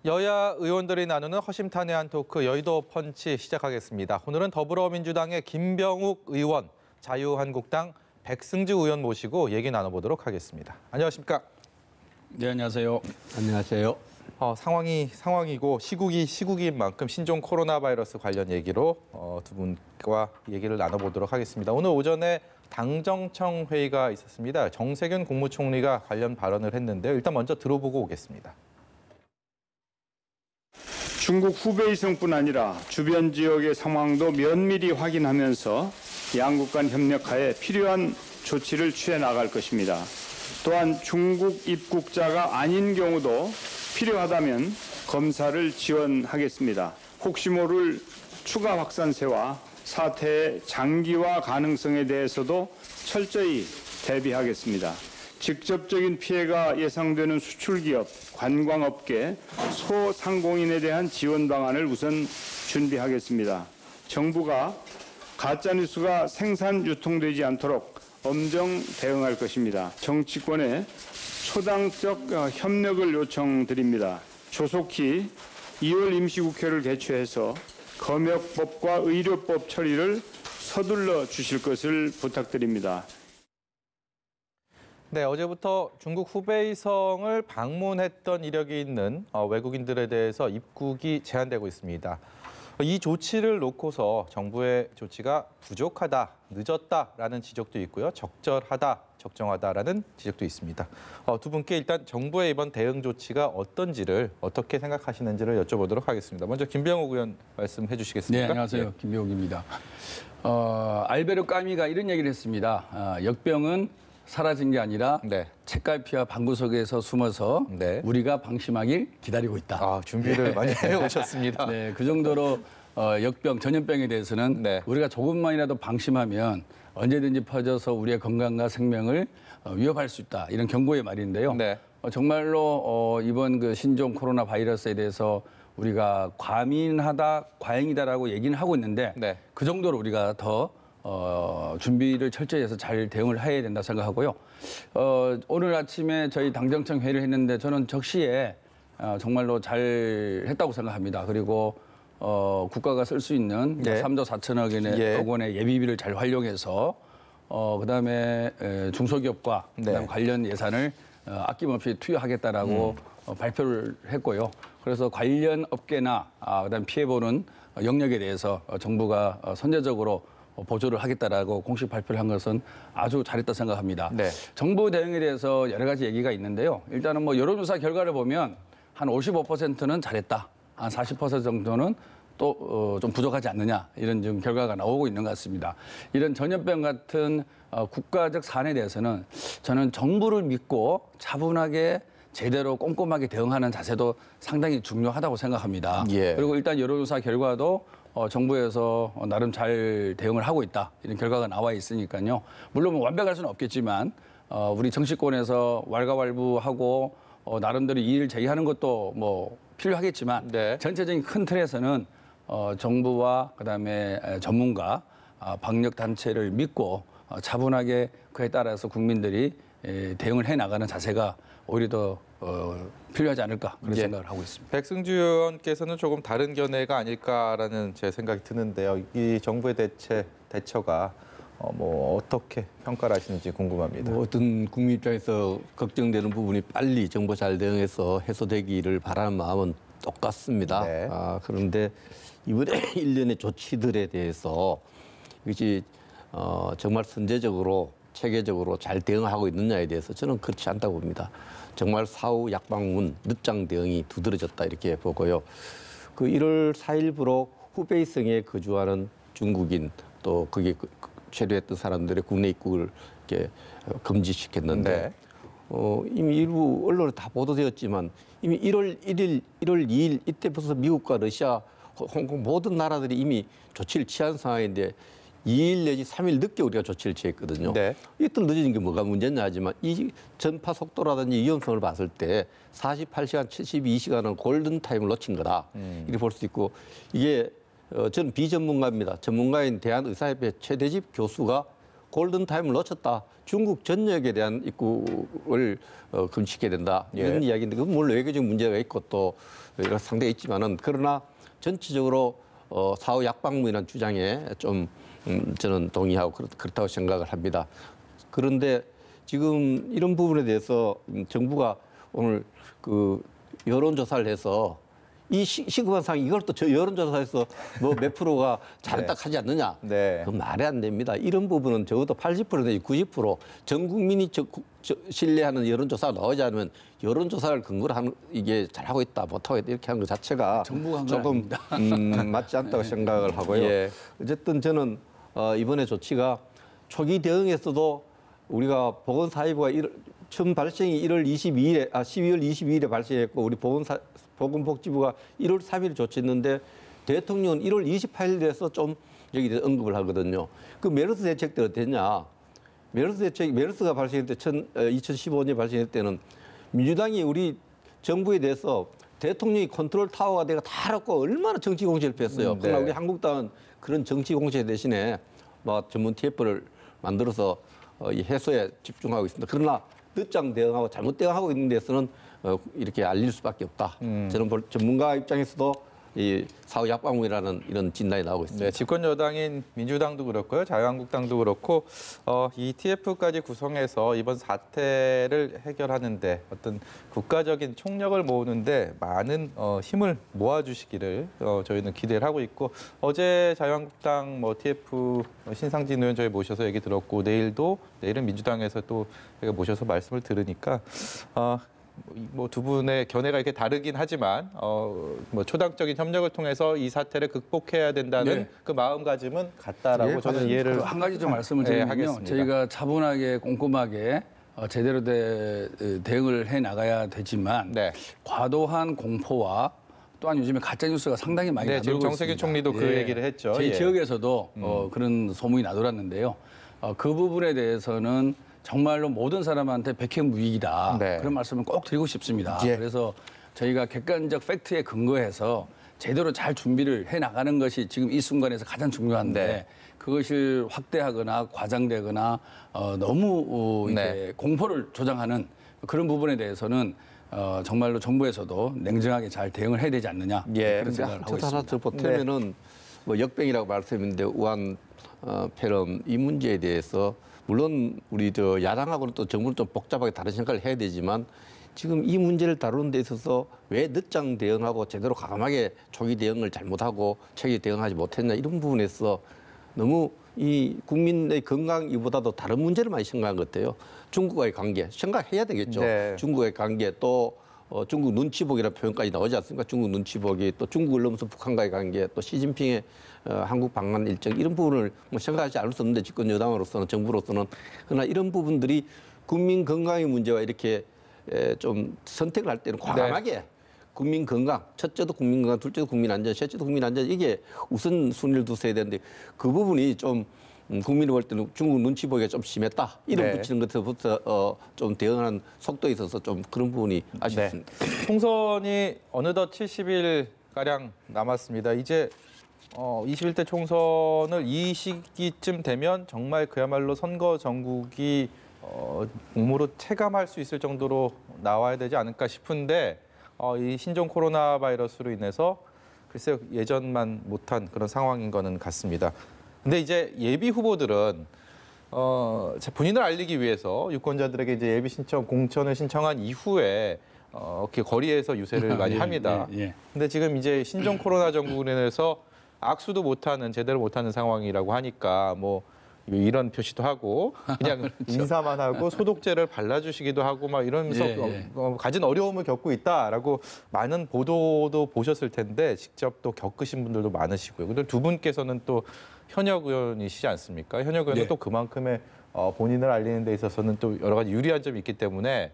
여야 의원들이 나누는 허심탄회한 토크 여의도 펀치 시작하겠습니다. 오늘은 더불어민주당의 김병욱 의원, 자유한국당 백승주 의원 모시고 얘기 나눠보도록 하겠습니다. 안녕하십니까? 네, 안녕하세요. 안녕하세요. 상황이 상황이고 시국인 만큼 신종 코로나 바이러스 관련 얘기로 두 분과 얘기를 나눠보도록 하겠습니다. 오늘 오전에 당정청 회의가 있었습니다. 정세균 국무총리가 관련 발언을 했는데요. 일단 먼저 들어보고 오겠습니다. 중국 후베이성뿐 아니라 주변 지역의 상황도 면밀히 확인하면서 양국 간 협력하에 필요한 조치를 취해 나갈 것입니다. 또한 중국 입국자가 아닌 경우도 필요하다면 검사를 지원하겠습니다. 혹시 모를 추가 확산세와 사태의 장기화 가능성에 대해서도 철저히 대비하겠습니다. 직접적인 피해가 예상되는 수출기업, 관광업계, 소상공인에 대한 지원 방안을 우선 준비하겠습니다. 정부가 가짜뉴스가 생산, 유통되지 않도록 엄정 대응할 것입니다. 정치권에 초당적 협력을 요청드립니다. 조속히 2월 임시국회를 개최해서 검역법과 의료법 처리를 서둘러 주실 것을 부탁드립니다. 네, 어제부터 중국 후베이성을 방문했던 이력이 있는 외국인들에 대해서 입국이 제한되고 있습니다. 이 조치를 놓고서 정부의 조치가 부족하다, 늦었다라는 지적도 있고요. 적절하다, 적정하다라는 지적도 있습니다. 두 분께 일단 정부의 이번 대응 조치가 어떤지를 어떻게 생각하시는지를 여쭤보도록 하겠습니다. 먼저 김병욱 의원 말씀해 주시겠습니까? 네, 안녕하세요. 네. 김병욱입니다. 알베르 까미가 이런 얘기를 했습니다. 역병은 사라진 게 아니라 책갈피와 방구석에서 숨어서 우리가 방심하길 기다리고 있다. 준비를 많이 해오셨습니다. 네, 그 정도로 역병, 전염병에 대해서는 우리가 조금만이라도 방심하면 언제든지 퍼져서 우리의 건강과 생명을 위협할 수 있다. 이런 경고의 말인데요. 정말로 이번 그 신종 코로나 바이러스에 대해서 우리가 과민하다, 과잉이다라고 얘기는 하고 있는데 그 정도로 우리가 더 준비를 철저히 해서 잘 대응을 해야 된다 생각하고요. 오늘 아침에 저희 당정청 회의를 했는데 저는 적시에 정말로 잘 했다고 생각합니다. 그리고 국가가 쓸 수 있는 3조 4천억 원의 예비비를 잘 활용해서 그다음에 중소기업과 그다음 관련 예산을 아낌없이 투여하겠다라고 발표를 했고요. 그래서 관련 업계나 그다음 피해보는 영역에 대해서 정부가 선제적으로 보조를 하겠다라고 공식 발표를 한 것은 아주 잘했다 생각합니다. 정부 대응에 대해서 여러 가지 얘기가 있는데요. 일단은 뭐 여론조사 결과를 보면 한 55%는 잘했다. 한 40% 정도는 또 좀 부족하지 않느냐 이런 좀 결과가 나오고 있는 것 같습니다. 이런 전염병 같은 국가적 사안에 대해서는 저는 정부를 믿고 차분하게 제대로 꼼꼼하게 대응하는 자세도 상당히 중요하다고 생각합니다. 그리고 일단 여론조사 결과도 정부에서 나름 잘 대응을 하고 있다. 이런 결과가 나와 있으니까요. 물론 완벽할 수는 없겠지만 우리 정치권에서 왈가왈부하고 나름대로 이의를 제기하는 것도 뭐 필요하겠지만 전체적인 큰 틀에서는 정부와 그다음에 전문가, 방역 단체를 믿고 차분하게 그에 따라서 국민들이 대응을 해 나가는 자세가 오히려 더 필요하지 않을까 그런 생각을 하고 있습니다. 백승주 의원께서는 조금 다른 견해가 아닐까라는 제 생각이 드는데요. 이 정부의 대처가 뭐 어떻게 평가를 하시는지 궁금합니다. 어떤 국민 입장에서 걱정되는 부분이 빨리 정부 잘 대응해서 해소되기를 바라는 마음은 똑같습니다. 그런데 이번에 일련의 조치들에 대해서 이것이 정말 선제적으로 체계적으로 잘 대응하고 있느냐에 대해서 저는 그렇지 않다고 봅니다. 정말 사후 약방문, 늦장 대응이 두드러졌다 이렇게 보고요. 그 1월 4일부로 후베이성에 거주하는 중국인 또 거기에 체류했던 사람들의 국내 입국을 이렇게 금지시켰는데 이미 일부 언론에 다 보도되었지만 이미 1월 1일, 1월 2일 이때 벌써 미국과 러시아, 홍콩 모든 나라들이 이미 조치를 취한 상황인데 2일 내지 3일 늦게 우리가 조치를 취했거든요. 이때 늦어진 게 뭐가 문제냐 하지만 이 전파 속도라든지 위험성을 봤을 때 48시간, 72시간은 골든타임을 놓친 거다. 이렇게 볼 수 있고 이게 저는 비전문가입니다. 전문가인 대한의사협회 최대집 교수가 골든타임을 놓쳤다. 중국 전역에 대한 입국을 금지시켜야 된다. 이런 이야기인데 그건 물론 외교적 문제가 있고 또 여러 상대가 있지만은 그러나 전체적으로 사후 약방문이라는 주장에 좀 저는 동의하고 그렇다고 생각을 합니다. 그런데 지금 이런 부분에 대해서 정부가 오늘 그 여론조사를 해서 이 시급한 상황 이걸 또 저 여론조사에서 뭐 몇 프로가 잘했다 하지 않느냐? 그건 말이 안 됩니다. 이런 부분은 적어도 80% 내지 90% 전 국민이 신뢰하는 여론조사가 나오지 않으면 여론조사를 근거로 하는 이게 잘하고 있다 못하고 있다 이렇게 하는 것 자체가 조금 맞지 않다고 생각을 하고요. 어쨌든 저는 이번에 조치가 초기 대응에서도 우리가 보건사회부가 처음 발생이 12월 22일에 발생했고 우리 보건복지부가 1월 3일에 조치했는데 대통령은 1월 28일 돼서 좀 여기 언급을 하거든요. 그 메르스 대책 때 어땠냐? 메르스가 발생할 때 2015년에 발생할 때는 민주당이 우리 정부에 대해서 대통령이 컨트롤 타워가 내가 다 알았고 얼마나 정치 공세를 폈어요. 그러나 우리 한국당은 그런 정치 공세 대신에 뭐 전문 TF를 만들어서 이 해소에 집중하고 있습니다. 그러나 늦장 대응하고 잘못 대응하고 있는 데서는 이렇게 알릴 수밖에 없다. 저는 전문가 입장에서도 이 사후 약방문이라는 이런 진단이 나오고 있습니다. 네, 집권 여당인 민주당도 그렇고요, 자유한국당도 그렇고 이 TF까지 구성해서 이번 사태를 해결하는데 어떤 국가적인 총력을 모으는데 많은 힘을 모아주시기를 저희는 기대를 하고 있고 어제 자유한국당 TF 신상진 의원 저희 모셔서 얘기 들었고 내일은 민주당에서 또 저희가 모셔서 말씀을 들으니까. 두 분의 견해가 이렇게 다르긴 하지만 초당적인 협력을 통해서 이 사태를 극복해야 된다는 그 마음가짐은 같다라고 저는 이해를 한 가지 좀 말씀을 드리면요. 저희가 차분하게 꼼꼼하게 제대로 대응을 해 나가야 되지만 과도한 공포와 또한 요즘에 가짜 뉴스가 상당히 많이 나돌고 있습니다. 정세균 총리도 그 얘기를 했죠. 제 지역에서도 그런 소문이 나돌았는데요. 그 부분에 대해서는 정말로 모든 사람한테 백행무익이다. 그런 말씀을 꼭 드리고 싶습니다. 그래서 저희가 객관적 팩트에 근거해서 제대로 잘 준비를 해나가는 것이 지금 이 순간에서 가장 중요한데 그것을 확대하거나 과장되거나 너무 이제 공포를 조장하는 그런 부분에 대해서는 정말로 정부에서도 냉정하게 잘 대응을 해야 되지 않느냐 그런 생각을 하고 있습니다. 하나 더 보태면은 역병이라고 말씀했는데 우한 폐렴 이 문제에 대해서 물론 우리 야당하고는 또 정부는 좀 복잡하게 다른 생각을 해야 되지만 지금 이 문제를 다루는 데 있어서 왜 늦장 대응하고 제대로 과감하게 초기 대응을 잘못하고 초기 대응하지 못했냐 이런 부분에서 너무 이 국민의 건강 이보다도 다른 문제를 많이 생각한 것 같아요. 중국과의 관계 생각해야 되겠죠. 중국과의 관계 또 중국 눈치 보기라는 표현까지 나오지 않습니까? 중국 눈치 보기, 또 중국을 넘어서 북한과의 관계, 또 시진핑의 한국 방한 일정 이런 부분을 생각하지 않을 수 없는데 집권 여당으로서는 정부로서는 그러나 이런 부분들이 국민 건강의 문제와 이렇게 좀 선택을 할 때는 과감하게 국민 건강, 첫째도 국민 건강, 둘째도 국민 안전, 셋째도 국민 안전 이게 우선 순위를 두셔야 되는데 그 부분이 좀 국민이 볼 때는 중국 눈치 보기가 좀 심했다. 이름 붙이는 것부터 좀 대응하는 속도에 있어서 좀 그런 부분이 아쉽습니다. 총선이 어느덧 70일가량 남았습니다. 이제 21대 총선을 이 시기쯤 되면 정말 그야말로 선거 전국이 몸으로 체감할 수 있을 정도로 나와야 되지 않을까 싶은데 이 신종 코로나 바이러스로 인해서 글쎄요 예전만 못한 그런 상황인 거는 같습니다. 근데 이제 예비 후보들은 본인을 알리기 위해서 유권자들에게 이제 예비 신청 공천을 신청한 이후에 이렇게 거리에서 유세를 많이 합니다. 근데 지금 이제 신종 코로나 전국으로 인해서 악수도 못하는 제대로 못하는 상황이라고 하니까 이런 표시도 하고 그냥 인사만 하고 소독제를 발라주시기도 하고 막 이러면서 가진 어려움을 겪고 있다라고 많은 보도도 보셨을 텐데 직접 또 겪으신 분들도 많으시고요. 근데 두 분께서는 또 현역 의원이시지 않습니까? 현역 의원은 또 그만큼의 본인을 알리는 데 있어서는 또 여러 가지 유리한 점이 있기 때문에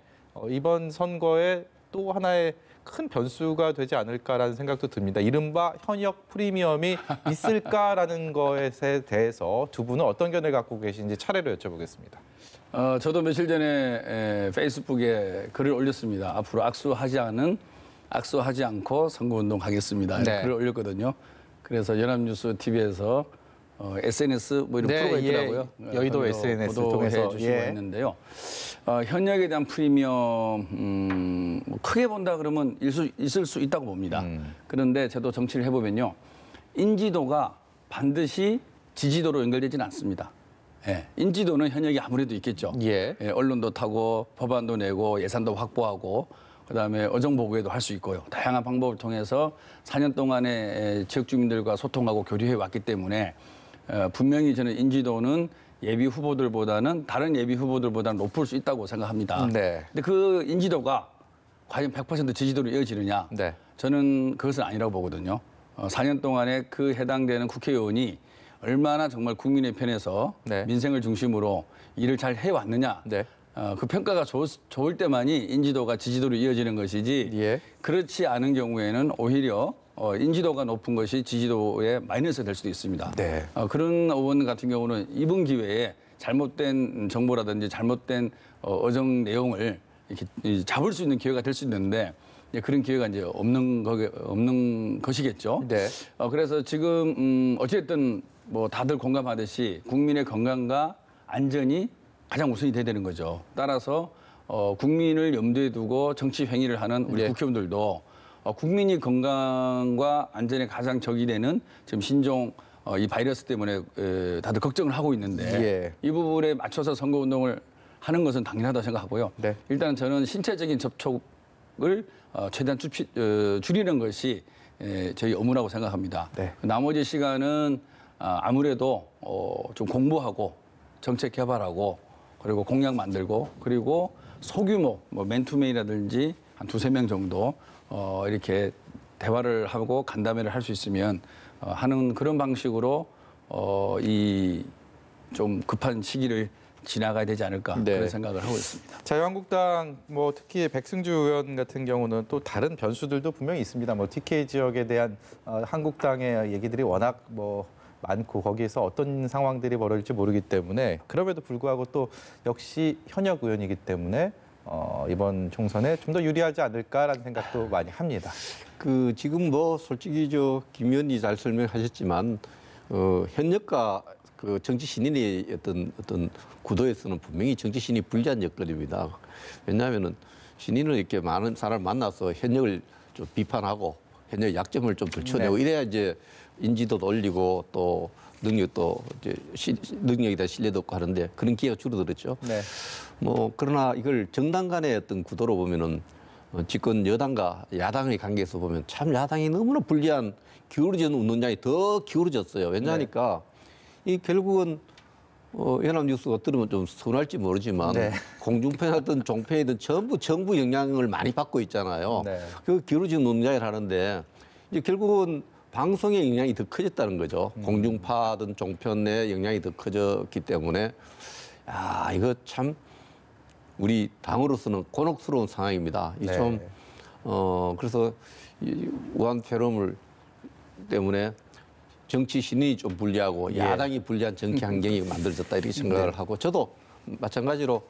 이번 선거에 또 하나의 큰 변수가 되지 않을까라는 생각도 듭니다. 이른바 현역 프리미엄이 있을까라는 것에 대해서 두 분은 어떤 견해를 갖고 계신지 차례로 여쭤보겠습니다. 저도 며칠 전에 페이스북에 글을 올렸습니다. 앞으로 악수하지 않고 선거운동 가겠습니다. 글을 올렸거든요. 그래서 연합뉴스 TV에서 SNS 뭐 이런 프로가 있더라고요. 여의도 SNS 통해서 주시고 있는데요. 현역에 대한 프리미엄 뭐 크게 본다 그러면 있을 수 있다고 봅니다. 그런데 저도 정치를 해보면요. 인지도가 반드시 지지도로 연결되지는 않습니다. 인지도는 현역이 아무래도 있겠죠. 언론도 타고 법안도 내고 예산도 확보하고 그다음에 어정보고에도 할 수 있고요. 다양한 방법을 통해서 4년 동안에 지역 주민들과 소통하고 교류해 왔기 때문에 분명히 저는 인지도는 예비 후보들보다는 다른 예비 후보들보다는 높을 수 있다고 생각합니다. 근데 그 인지도가 과연 100% 지지도로 이어지느냐? 저는 그것은 아니라고 보거든요. 4년 동안에 그 해당되는 국회의원이 얼마나 정말 국민의 편에서 민생을 중심으로 일을 잘 해왔느냐. 그 평가가 좋을 때만이 인지도가 지지도로 이어지는 것이지 그렇지 않은 경우에는 오히려 인지도가 높은 것이 지지도에 마이너스가 될 수도 있습니다. 그런 의원 같은 경우는 이번 기회에 잘못된 정보라든지 잘못된 어정 내용을 이렇게 잡을 수 있는 기회가 될 수 있는데 그런 기회가 이제 없는 것이겠죠. 그래서 지금 어쨌든 뭐 다들 공감하듯이 국민의 건강과 안전이 가장 우선이 돼야 되는 거죠. 따라서 국민을 염두에 두고 정치 행위를 하는 우리 국회의원들도 국민이 건강과 안전에 가장 적이 되는 지금 신종 이 바이러스 때문에 다들 걱정을 하고 있는데 이 부분에 맞춰서 선거운동을 하는 것은 당연하다고 생각하고요. 일단 저는 신체적인 접촉을 최대한 줄이는 것이 저희 업무라고 생각합니다. 나머지 시간은 아무래도 좀 공부하고 정책 개발하고 그리고 공약 만들고 그리고 소규모 뭐 맨투맨이라든지 한 2~3명 정도 이렇게 대화를 하고 간담회를 할 수 있으면 하는 그런 방식으로 이 좀 급한 시기를 지나가야 되지 않을까 그런 생각을 하고 있습니다. 자유한국당 뭐 특히 백승주 의원 같은 경우는 또 다른 변수들도 분명히 있습니다. 뭐 TK 지역에 대한 한국당의 얘기들이 워낙 뭐 많고 거기에서 어떤 상황들이 벌어질지 모르기 때문에 그럼에도 불구하고 또 역시 현역 의원이기 때문에 이번 총선에 좀 더 유리하지 않을까라는 생각도 많이 합니다. 지금 뭐 솔직히 김 의원이 잘 설명하셨지만 현역과 그 정치 신인의 어떤 구도에서는 분명히 정치 신인이 불리한 여건입니다. 왜냐하면은 신인은 이렇게 많은 사람을 만나서 현역을 좀 비판하고 현역 약점을 좀 들춰내고 이래야 이제 인지도도 올리고 또 능력도 이제 능력에 대한 신뢰도 없고 하는데 그런 기회가 줄어들었죠. 뭐 그러나 이걸 정당 간의 어떤 구도로 보면은 집권 여당과 야당의 관계에서 보면 참 야당이 너무나 불리한 기울어진 운동장이 더 기울어졌어요. 왜냐하니까 이 결국은 연합뉴스가 들으면 좀 서운할지 모르지만 공중편이든 종편이든 전부 정부 영향을 많이 받고 있잖아요. 그 기울어진 운동장을 하는데 이제 결국은 방송의 영향이 더 커졌다는 거죠. 공중파든 종편의 영향이 더 커졌기 때문에 이거 참 우리 당으로서는 곤혹스러운 상황입니다. 좀 그래서 이 우한 폐렴을 때문에 정치 신인이 좀 불리하고 야당이 불리한 정치 환경이 만들어졌다 이렇게 생각을 하고 저도 마찬가지로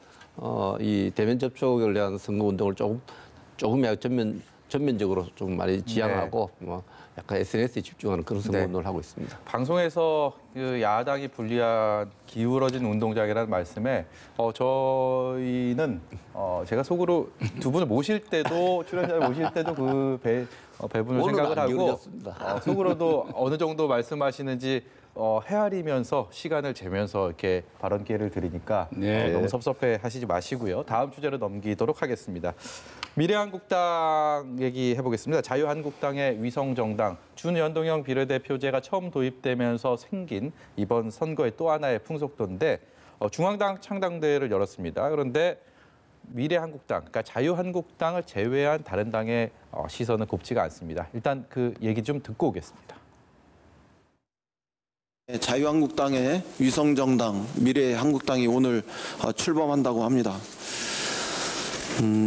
이 대면 접촉을 위한 선거 운동을 조금이라도 전면적으로 좀 많이 지향하고 뭐 약간 SNS에 집중하는 그런 선거 운동을 하고 있습니다. 방송에서 그 야당이 불리한 기울어진 운동장이라는 말씀에 저희는 제가 속으로 두 분을 모실 때도 출연자를 모실 때도 그 배분을 생각을 하고 속으로도 어느 정도 말씀하시는지 헤아리면서 시간을 재면서 이렇게 발언 기회를 드리니까 너무 섭섭해 하시지 마시고요. 다음 주제로 넘기도록 하겠습니다. 미래한국당 얘기해 보겠습니다. 자유한국당의 위성정당 준연동형 비례대표제가 처음 도입되면서 생긴 이번 선거의 또 하나의 풍속도인데 중앙당 창당대회를 열었습니다. 그런데 미래한국당, 그러니까 자유한국당을 제외한 다른 당의 시선은 곱지가 않습니다. 일단 그 얘기 좀 듣고 오겠습니다. 자유한국당의 위성정당 미래한국당이 오늘 출범한다고 합니다.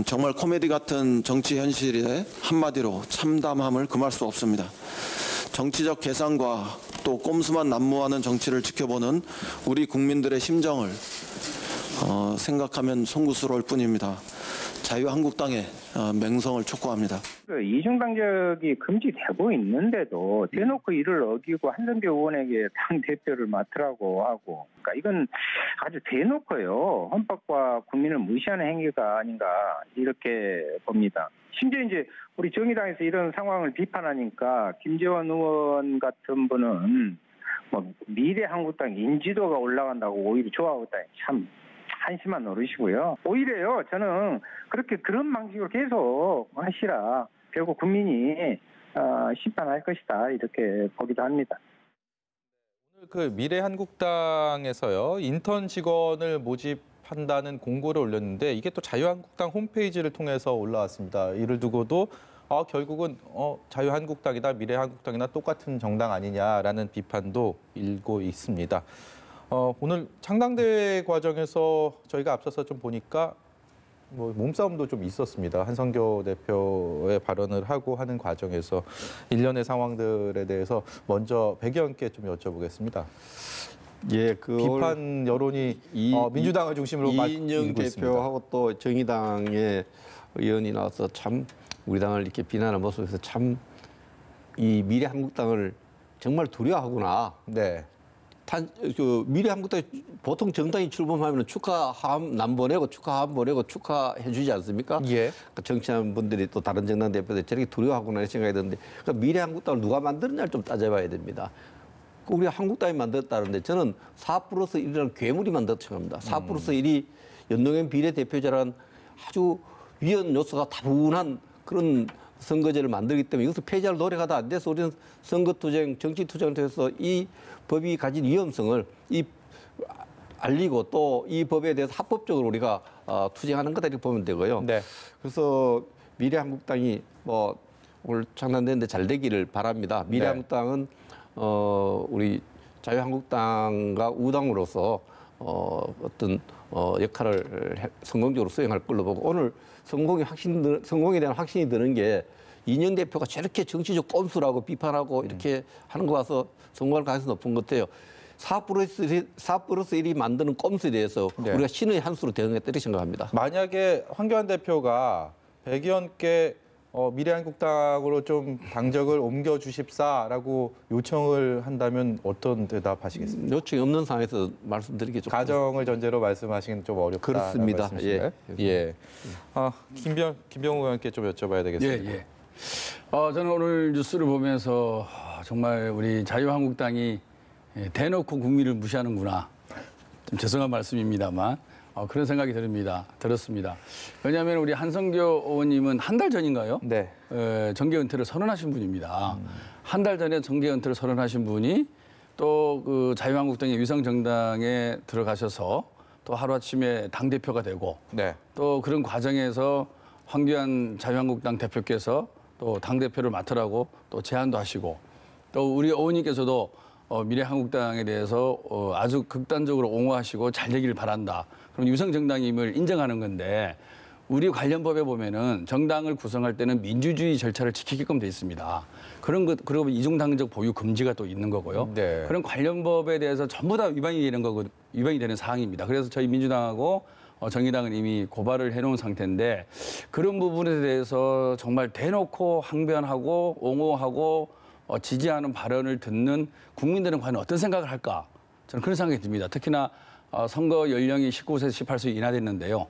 정말 코미디 같은 정치 현실에 한마디로 참담함을 금할 수 없습니다. 정치적 계산과 또 꼼수만 난무하는 정치를 지켜보는 우리 국민들의 심정을 생각하면 송구스러울 뿐입니다. 자유한국당의 맹성을 촉구합니다. 이중당적이 금지되고 있는데도 대놓고 이를 어기고 한성교 의원에게 당대표를 맡으라고 하고, 그러니까 이건 아주 대놓고요, 헌법과 국민을 무시하는 행위가 아닌가 이렇게 봅니다. 심지어 이제 우리 정의당에서 이런 상황을 비판하니까 김재원 의원 같은 분은 뭐 미래한국당 인지도가 올라간다고 오히려 좋아하고 있다니 참 한심한 노릇이고요. 오히려요, 저는 그런 방식으로 계속 하시라. 결국 국민이 심판할 것이다 이렇게 보기도 합니다. 오늘 그 미래한국당에서요, 인턴 직원을 모집한다는 공고를 올렸는데 이게 또 자유한국당 홈페이지를 통해서 올라왔습니다. 이를 두고도 결국은 자유한국당이나 미래한국당이나 똑같은 정당 아니냐라는 비판도 일고 있습니다. 오늘 창당대회 과정에서 저희가 앞서서 좀 보니까 뭐 몸싸움도 좀 있었습니다. 한성교 대표의 발언을 하고 하는 과정에서 일련의 상황들에 대해서 먼저 백 의원께 좀 여쭤보겠습니다. 예, 비판 여론이 민주당을 중심으로 이인영 대표하고 또 정의당의 의원이 나와서 참 우리 당을 이렇게 비난하는 모습에서 참 이 미래한국당을 정말 두려워하구나. 네. 미래한국당 보통 정당이 출범하면 축하함 남 보내고 축하함 보내고 축하해 주지 않습니까? 예. 그러니까 정치하는 분들이 또 다른 정당 대표들 저렇게 두려워하구나 생각이 드는데, 그러니까 미래한국당을 누가 만들었냐를 좀 따져봐야 됩니다. 우리 한국당이 만들었다는데 저는 4+1이라는 괴물이 만들었다고 생각합니다. 4+1이 연동형 비례대표제라는 아주 위헌 요소가 다분한 그런 선거제를 만들기 때문에 이것을 폐지할 노력하다 안 돼서 우리는 선거투쟁, 정치투쟁을 통해서 이 법이 가진 위험성을 알리고 또 이 법에 대해서 합법적으로 우리가 투쟁하는 거다 이렇게 보면 되고요. 네. 그래서 미래한국당이 오늘 창단되는데 잘 되기를 바랍니다. 미래한국당은 우리 자유한국당과 우당으로서 어떤 역할을 성공적으로 수행할 걸로 보고, 오늘 성공에 대한 확신이 드는 게 이인영 대표가 저렇게 정치적 꼼수라고 비판하고 이렇게 하는 거 봐서 성공할 가능성이 높은 것 같아요. 4+1이 만드는 꼼수에 대해서 우리가 신의 한 수로 대응했다 이렇게 생각합니다. 만약에 황교안 대표가 백 의원께 미래한국당으로 좀 당적을 옮겨주십사라고 요청을 한다면 어떤 대답하시겠습니까? 요청이 없는 상황에서 말씀드리기 좀 가정을 전제로 말씀하시기는 좀 어렵다. 그렇습니다. 예. 김병우 의원께 좀 여쭤봐야 되겠습니다. 예. 저는 오늘 뉴스를 보면서 정말 우리 자유한국당이 대놓고 국민을 무시하는구나. 좀 죄송한 말씀입니다만 그런 생각이 들었습니다. 왜냐하면 우리 한성교 의원님은 한 달 전인가요? 네. 정계 은퇴를 선언하신 분입니다. 한 달 전에 정계 은퇴를 선언하신 분이 또 그 자유한국당의 위성정당에 들어가셔서 또 하루아침에 당대표가 되고 또 그런 과정에서 황교안 자유한국당 대표께서 또 당대표를 맡으라고 또 제안도 하시고 또 우리 의원님께서도 미래한국당에 대해서 아주 극단적으로 옹호하시고 잘 되기를 바란다. 그럼 유성정당임을 인정하는 건데 우리 관련 법에 보면은 정당을 구성할 때는 민주주의 절차를 지키게끔 돼 있습니다. 그리고 이중당적 보유 금지가 또 있는 거고요. 네. 그런 관련 법에 대해서 전부 다 위반이 되는 사항입니다. 그래서 저희 민주당하고 정의당은 이미 고발을 해놓은 상태인데 그런 부분에 대해서 정말 대놓고 항변하고 옹호하고 지지하는 발언을 듣는 국민들은 과연 어떤 생각을 할까? 저는 그런 생각이 듭니다. 특히나 선거 연령이 19세에서 18세 인하됐는데요.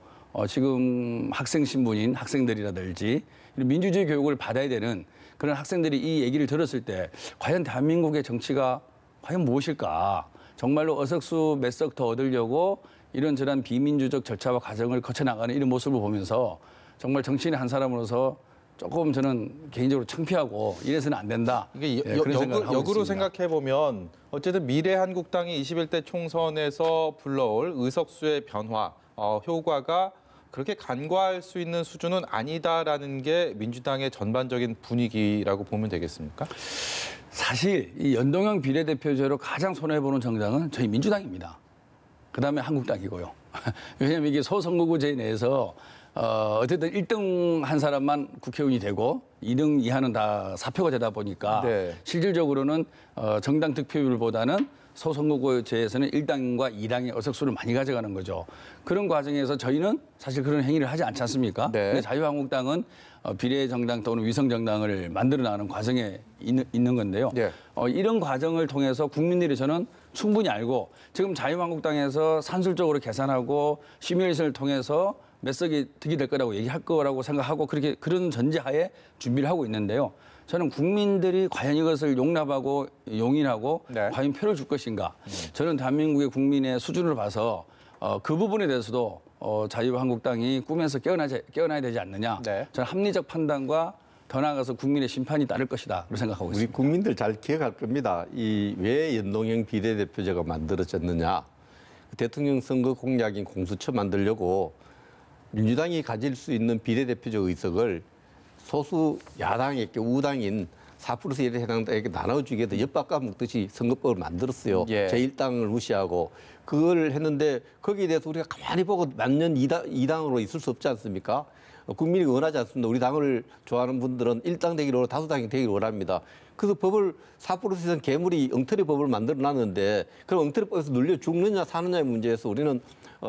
지금 학생 신분인 학생들이라든지 민주주의 교육을 받아야 되는 그런 학생들이 이 얘기를 들었을 때 과연 대한민국의 정치가 과연 무엇일까? 정말로 어석수 몇 석 더 얻으려고 이런저런 비민주적 절차와 과정을 거쳐나가는 이런 모습을 보면서 정말 정치인 한 사람으로서 조금 저는 개인적으로 창피하고 이래서는 안 된다. 이게 그런 생각을 하고 역으로 있습니다. 생각해 보면 어쨌든 미래한국당이 21대 총선에서 불러올 의석수의 변화, 효과가 그렇게 간과할 수 있는 수준은 아니다라는 게 민주당의 전반적인 분위기라고 보면 되겠습니까? 사실 이 연동형 비례대표제로 가장 손해보는 정당은 저희 민주당입니다. 그다음에 한국당이고요. 왜냐하면 이게 소선거구제 내에서 어쨌든 1등 한 사람만 국회의원이 되고 2등 이하는 다 사표가 되다 보니까 실질적으로는 정당 득표율보다는 소선거구제에서는 1당과 2당의 의석수를 많이 가져가는 거죠. 그런 과정에서 저희는 사실 그런 행위를 하지 않지 않습니까? 네. 근데 자유한국당은 비례정당 또는 위성정당을 만들어 나가는 과정에 있는 건데요. 네. 이런 과정을 통해서 국민들이 저는 충분히 알고 지금 자유한국당에서 산술적으로 계산하고 시뮬레이션을 통해서 몇 석이 득이 될 거라고 얘기할 거라고 생각하고 그런 전제하에 준비를 하고 있는데요. 저는 국민들이 과연 이것을 용납하고 용인하고 네. 과연 표를 줄 것인가. 저는 대한민국의 국민의 수준을 봐서 그 부분에 대해서도 자유한국당이 꿈에서 깨어나야 되지 않느냐. 네. 저는 합리적 판단과 더 나아가서 국민의 심판이 따를 것이다. 그렇게 생각하고 우리 있습니다. 국민들 잘 기억할 겁니다. 이 왜 연동형 비례대표제가 만들어졌느냐. 대통령 선거 공약인 공수처 만들려고 민주당이 가질 수 있는 비례대표적 의석을 소수 야당에게 우당인 4%에 해당당에게 나눠주기 위해서 엿바꿔 먹듯이 선거법을 만들었어요. 예. 제1당을 무시하고 그걸 했는데 거기에 대해서 우리가 가만히 보고 만년 2당으로 있을 수 없지 않습니까? 국민이 원하지 않습니다. 우리 당을 좋아하는 분들은 1당 되기를 원하고 다수당이 되기를 원합니다. 그래서 법을 4%에서는 괴물이 엉터리 법을 만들어놨는데 그럼 엉터리법에서 눌려 죽느냐 사느냐의 문제에서 우리는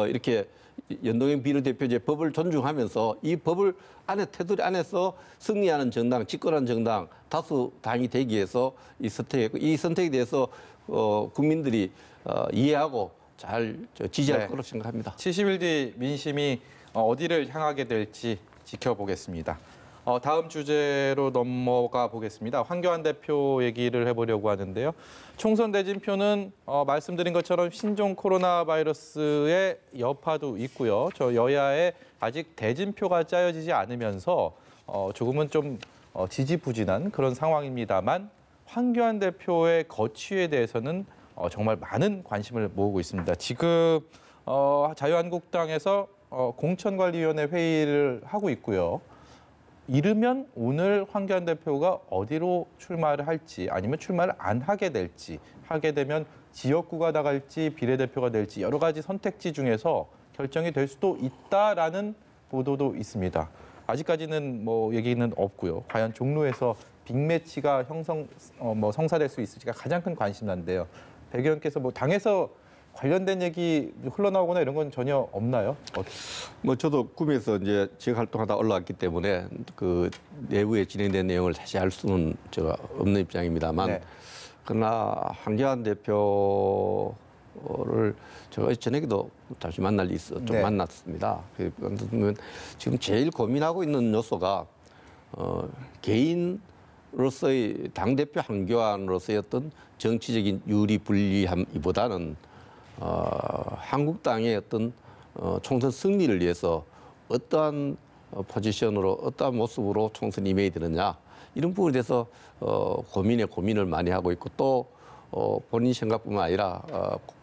이렇게 연동형 비례대표제 법을 존중하면서 이 법을 테두리 안에서 승리하는 정당, 집권하는 정당, 다수당이 되기 위해서 이 선택했고 이 선택에 대해서 국민들이 이해하고 잘 지지할 거라고 생각합니다. 70일 뒤 민심이 어디를 향하게 될지 지켜보겠습니다. 다음 주제로 넘어가 보겠습니다. 황교안 대표 얘기를 해보려고 하는데요. 총선 대진표는 말씀드린 것처럼 신종 코로나 바이러스의 여파도 있고요. 저 여야의 아직 대진표가 짜여지지 않으면서 조금은 좀 지지부진한 그런 상황입니다만 황교안 대표의 거취에 대해서는 정말 많은 관심을 모으고 있습니다. 지금 자유한국당에서 공천관리위원회 회의를 하고 있고요. 이르면 오늘 황교안 대표가 어디로 출마를 할지 아니면 출마를 안 하게 될지 하게 되면 지역구가 나갈지 비례대표가 될지 여러 가지 선택지 중에서 결정이 될 수도 있다라는 보도도 있습니다. 아직까지는 얘기는 없고요. 과연 종로에서 빅매치가 성사될 수 있을지가 가장 큰 관심사인데요. 백 의원께서 당에서 관련된 얘기 흘러나오거나 이런 건 전혀 없나요? 저도 꿈에서 이제 지역 활동하다 올라왔기 때문에 그 내부에 진행된 내용을 자세히 알 수는 제가 없는 입장입니다만, 네. 그러나 황교안 대표를 제가 저녁에도 다시 만날 일이 있어 좀 만났습니다. 그러면 지금 제일 고민하고 있는 요소가 개인으로서의 당대표 황교안으로서의 어떤 정치적인 유리 불리함이보다는 한국당의 어떤 총선 승리를 위해서 어떠한 포지션으로 어떠한 모습으로 총선이 임해야 되느냐 이런 부분에 대해서 고민을 많이 하고 있고 또 본인 생각뿐만 아니라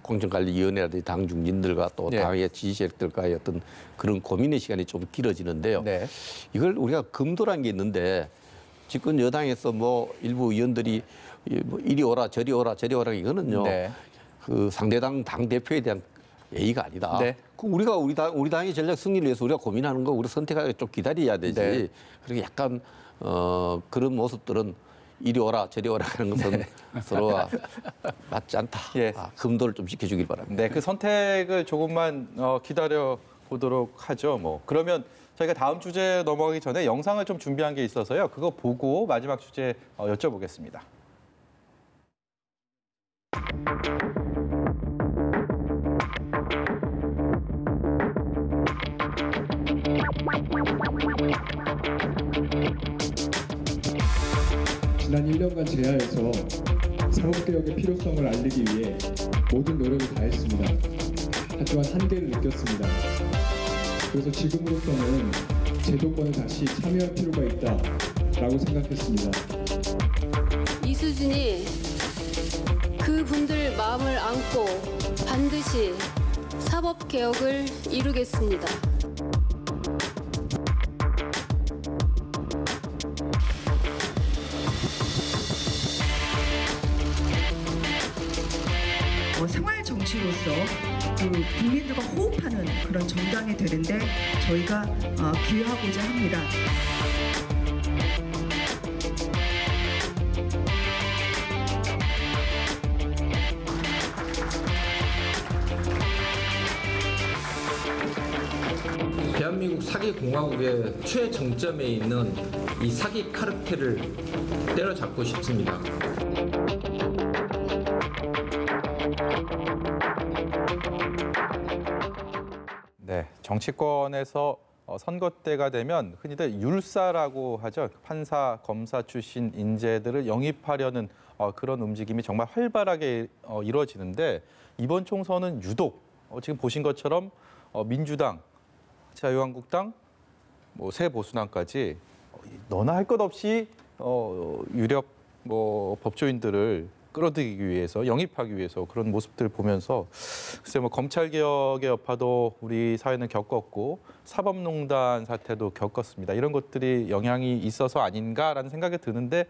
공정관리위원회라든지 당 중진들과 또 당의 지지 세력들과의 어떤 그런 고민의 시간이 좀 길어지는데요. 네. 이걸 우리가 금도라는 게 있는데 집권 여당에서 일부 의원들이 이리 오라 저리 오라 이거는요. 네. 그 상대당 당 대표에 대한 예의가 아니다. 네. 우리가 우리 당의 전략 승리를 위해서 우리가 고민하는 거 우리 선택하기 좀 기다려야 되지. 네. 그리고 약간 그런 모습들은 이리 오라 저리 오라 하는 것은 서로가 맞지 않다. 예. 금도를 좀 지켜주길 바랍니다. 네, 그 선택을 조금만 기다려 보도록 하죠. 그러면 저희가 다음 주제 넘어가기 전에 영상을 좀 준비한 게 있어서요. 그거 보고 마지막 주제 여쭤보겠습니다. 지난 1년간 제야에서 사법개혁의 필요성을 알리기 위해 모든 노력을 다했습니다. 하지만 한계를 느꼈습니다. 그래서 지금으로서는 제도권에 다시 참여할 필요가 있다라고 생각했습니다. 이수진이 그분들 마음을 안고 반드시 사법개혁을 이루겠습니다. 생활 정치로서 그 국민들과 호흡하는 그런 정당이 되는데 저희가 기여하고자 합니다. 대한민국 사기 공화국의 최정점에 있는 이 사기 카르텔을 때려잡고 싶습니다. 네, 정치권에서 선거 때가 되면 흔히들 율사라고 하죠. 판사, 검사 출신 인재들을 영입하려는 그런 움직임이 정말 활발하게 이루어지는데 이번 총선은 유독 지금 보신 것처럼 민주당, 자유한국당, 새 보수당까지 너나 할 것 없이 유력 법조인들을 끌어들이기 위해서, 영입하기 위해서 그런 모습들을 보면서 글쎄 검찰 개혁의 여파도 우리 사회는 겪었고 사법농단 사태도 겪었습니다. 이런 것들이 영향이 있어서 아닌가라는 생각이 드는데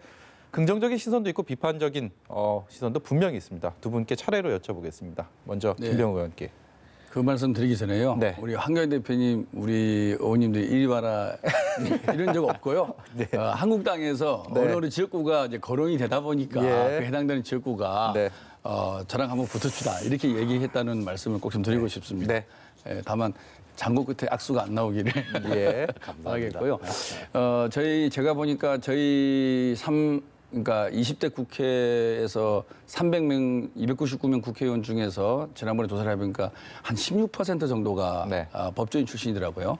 긍정적인 시선도 있고 비판적인 시선도 분명히 있습니다. 두 분께 차례로 여쭤보겠습니다. 먼저 김병욱 의원께. 그 말씀 드리기 전에요. 네. 우리 한겨레 대표님, 우리 의원님들이 이리 와라 이런 적 없고요. 네. 한국당에서 어느 지역구가 이제 거론이 되다 보니까 그 해당되는 지역구가 저랑 한번 붙읍시다 이렇게 얘기했다는 말씀을 꼭 좀 드리고 싶습니다. 네. 다만 장고 끝에 악수가 안 나오기를 바라겠고요. 제가 보니까 그러니까 20대 국회에서 300명, 299명 국회의원 중에서 지난번에 조사를 해보니까 한 16% 정도가 법조인 출신이더라고요.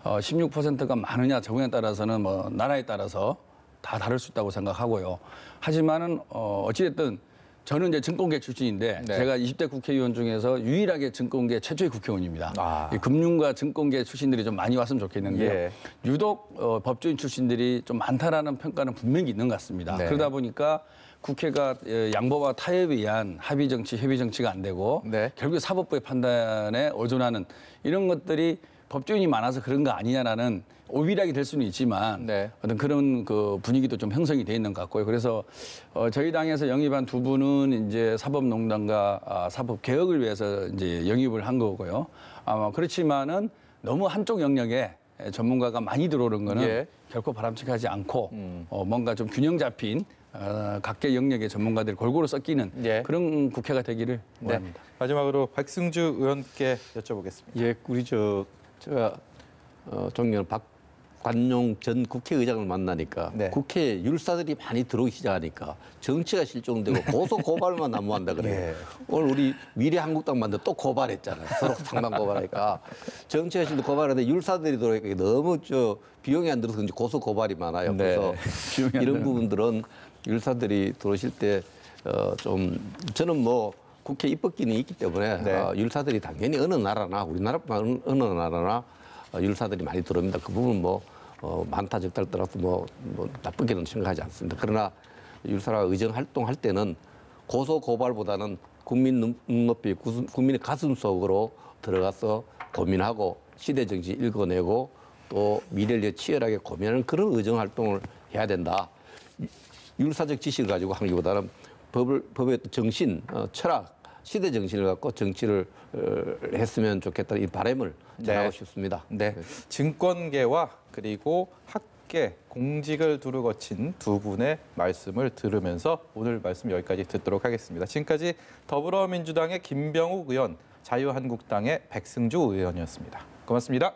16%가 많으냐 적으냐에 따라서는 나라에 따라서 다 다를 수 있다고 생각하고요. 하지만은 어찌됐든 저는 이제 증권계 출신인데 제가 20대 국회의원 중에서 유일하게 증권계 최초의 국회의원입니다. 이 금융과 증권계 출신들이 좀 많이 왔으면 좋겠는데요. 유독 법조인 출신들이 좀 많다라는 평가는 분명히 있는 것 같습니다. 그러다 보니까 국회가 양보와 타협에 의한 합의 정치, 협의 정치가 안 되고 결국 사법부의 판단에 의존하는 이런 것들이 법조인이 많아서 그런 거 아니냐라는 오비락이 될 수는 있지만 어떤 그런 그 분위기도 좀 형성이 돼 있는 것 같고요. 그래서 저희 당에서 영입한 두 분은 이제 사법농단과 사법 개혁을 위해서 이제 영입을 한 거고요. 아마 그렇지만은 너무 한쪽 영역에 전문가가 많이 들어오는 거는 결코 바람직하지 않고 뭔가 좀 균형 잡힌 각계 영역의 전문가들이 골고루 섞이는 그런 국회가 되기를 바랍니다. 마지막으로 백승주 의원께 여쭤보겠습니다. 우리 제가 존경하는 박관용 전 국회의장을 만나니까 국회에 율사들이 많이 들어오기 시작하니까 정치가 실종되고 고소 고발만 난무한다 그래요. 오늘 우리 미래한국당 만나 또 고발했잖아요. 서로 상당 고발하니까 정치가 실종 고발하는데 율사들이 들어오니까 너무 비용이 안 들어서 고소 고발이 많아요. 그래서 이런 부분들은 율사들이 들어오실 때 저는 국회 입법기능이 있기 때문에 율사들이 당연히 어느 나라나 우리나라뿐만 어느 나라나 율사들이 많이 들어옵니다. 그 부분 많다 적다를 떠나서 나쁘게는 생각하지 않습니다. 그러나 율사가 의정 활동할 때는 고소 고발보다는 국민 눈높이, 국민의 가슴 속으로 들어가서 고민하고 시대 정치 읽어내고 또 미래를 위해 치열하게 고민하는 그런 의정 활동을 해야 된다. 율사적 지식을 가지고 하기보다는 법의 정신, 철학, 시대 정신을 갖고 정치를 했으면 좋겠다 이 바람을 전하고 싶습니다. 증권계와 그리고 학계, 공직을 두루 거친 두 분의 말씀을 들으면서 오늘 말씀 여기까지 듣도록 하겠습니다. 지금까지 더불어민주당의 김병욱 의원, 자유한국당의 백승주 의원이었습니다. 고맙습니다.